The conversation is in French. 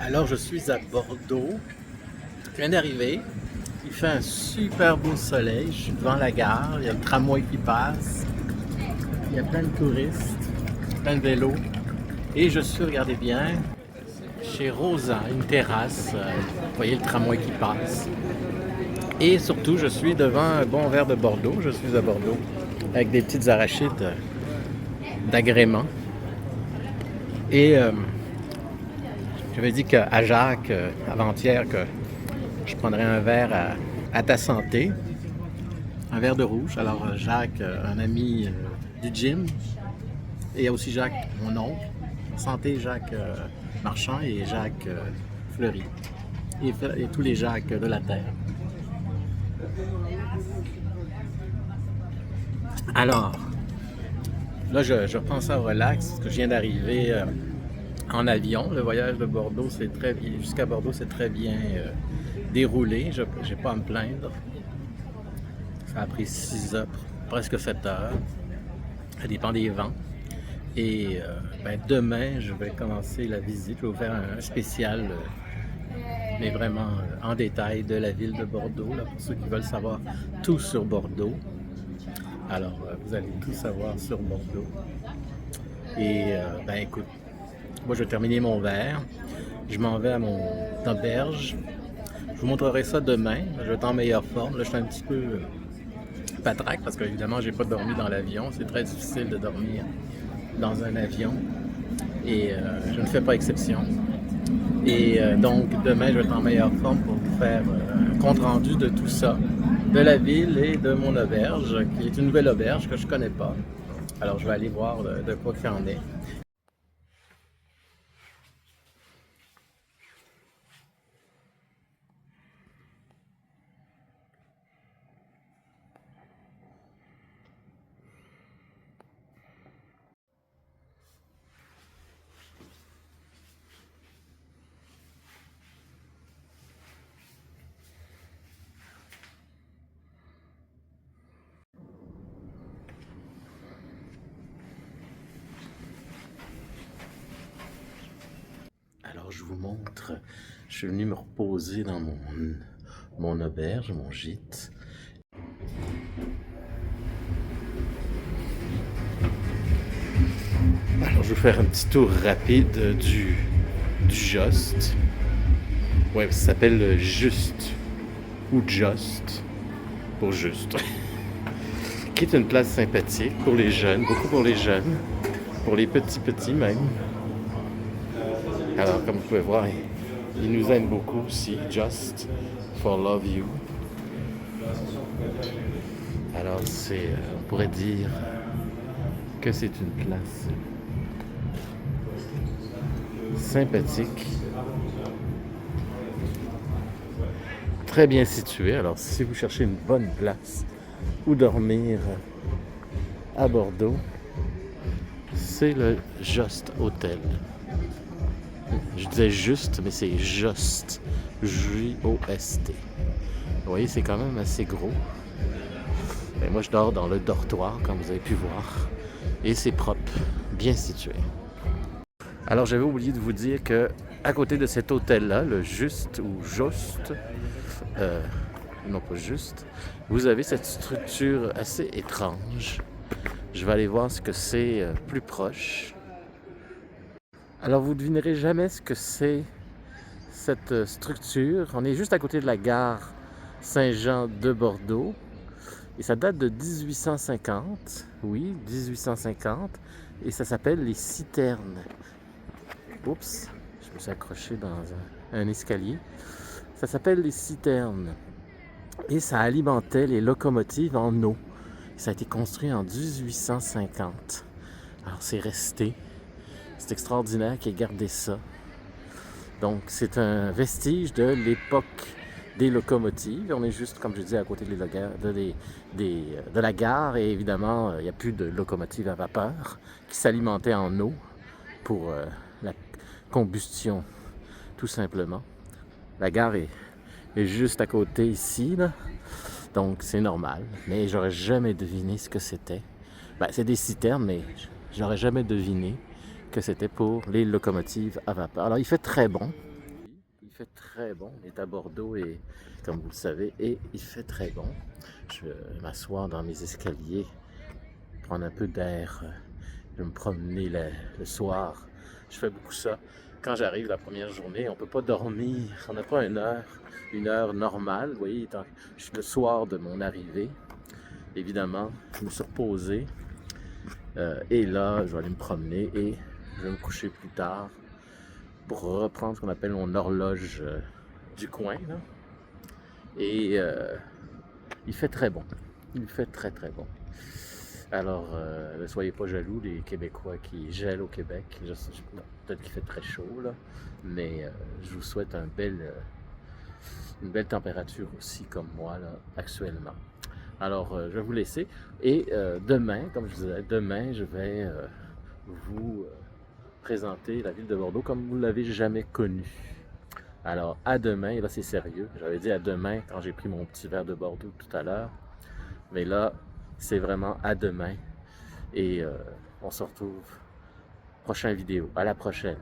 Alors, je suis à Bordeaux. Je viens d'arriver. Il fait un super beau soleil. Je suis devant la gare. Il y a le tramway qui passe. Il y a plein de touristes, plein de vélos. Et je suis, regardez bien, chez Rosa, une terrasse. Vous voyez le tramway qui passe. Et surtout, je suis devant un bon verre de Bordeaux. Je suis à Bordeaux avec des petites arachides d'agrément. Et j'avais dit à Jacques avant-hier que je prendrais un verre à ta santé, un verre de rouge. Alors Jacques, un ami du gym, et il y a aussi Jacques, mon oncle. Santé Jacques Marchand et Jacques Fleury. Et tous les Jacques de la Terre. Alors, là je prends ça relax parce que je viens d'arriver en avion. Le voyage de Bordeaux, c'est très bien, jusqu'à Bordeaux, c'est très bien déroulé. Je n'ai pas à me plaindre. Ça a pris 6 heures, presque 7 heures. Ça dépend des vents. Et demain, je vais commencer la visite. Je vais vous faire un spécial, mais vraiment en détail, de la ville de Bordeaux, là, pour ceux qui veulent savoir tout sur Bordeaux. Alors, vous allez tout savoir sur Bordeaux. Et, écoute, moi, je vais terminer mon verre. Je m'en vais à mon auberge. Je vous montrerai ça demain. Je vais être en meilleure forme. Là, je suis un petit peu patraque parce qu'évidemment, j'ai pas dormi dans l'avion. C'est très difficile de dormir dans un avion. Et je ne fais pas exception. Et donc, demain, je vais être en meilleure forme pour vous faire un compte-rendu de tout ça, de la ville et de mon auberge, qui est une nouvelle auberge que je connais pas. Alors, je vais aller voir de quoi qu'il en est. Alors, je vous montre, je suis venu me reposer dans mon auberge, mon gîte. Alors, je vais faire un petit tour rapide du Just. Ouais, ça s'appelle Juste, ou Just, pour Juste. Qui est une place sympathique pour les jeunes, beaucoup pour les jeunes, pour les petits même. Alors, comme vous pouvez voir, il nous aime beaucoup aussi, Just for Love You. Alors, on pourrait dire que c'est une place sympathique, très bien située. Alors, si vous cherchez une bonne place où dormir à Bordeaux, c'est le Just Hotel. Je disais juste, mais c'est Just. J-O-S-T. Vous voyez, c'est quand même assez gros. Et moi, je dors dans le dortoir, comme vous avez pu voir. Et c'est propre, bien situé. Alors, j'avais oublié de vous dire que à côté de cet hôtel-là, le Juste ou Just, non pas Juste, vous avez cette structure assez étrange. Je vais aller voir ce que c'est plus proche. Alors, vous ne devinerez jamais ce que c'est cette structure. On est juste à côté de la gare Saint-Jean de Bordeaux. Et ça date de 1850. Oui, 1850. Et ça s'appelle les Citernes. Oups, je me suis accroché dans un escalier. Ça s'appelle les Citernes. Et ça alimentait les locomotives en eau. Ça a été construit en 1850. Alors, c'est resté. C'est extraordinaire qu'il ait gardé ça. Donc, c'est un vestige de l'époque des locomotives. On est juste, comme je dis, à côté de la gare. Et évidemment, il n'y a plus de locomotives à vapeur qui s'alimentaient en eau pour la combustion, tout simplement. La gare est juste à côté ici, là. Donc, c'est normal. Mais j'aurais jamais deviné ce que c'était. C'est des citernes, mais j'aurais jamais deviné que c'était pour les locomotives à vapeur. Alors, il fait très bon. fait très bon. On est à Bordeaux et, comme vous le savez, et il fait très bon. Je vais m'asseoir dans mes escaliers, prendre un peu d'air. Je vais me promener le soir. Je fais beaucoup ça. Quand j'arrive la première journée, on ne peut pas dormir. On n'a pas une heure normale. Vous voyez, le soir de mon arrivée, évidemment, je me suis reposé. Et là, je vais aller me promener et je vais me coucher plus tard pour reprendre ce qu'on appelle mon horloge du coin. Là. Et il fait très bon. Il fait très très bon. Alors, ne soyez pas jaloux, les Québécois qui gèlent au Québec. Peut-être qu'il fait très chaud, là, mais je vous souhaite une belle température aussi, comme moi, là, actuellement. Alors, je vais vous laisser. Et demain, comme je disais, demain, je vais vous présenter la ville de Bordeaux comme vous ne l'avez jamais connue. Alors, à demain, et là, c'est sérieux. J'avais dit à demain quand j'ai pris mon petit verre de Bordeaux tout à l'heure. Mais là, c'est vraiment à demain. Et on se retrouve prochaine vidéo. À la prochaine.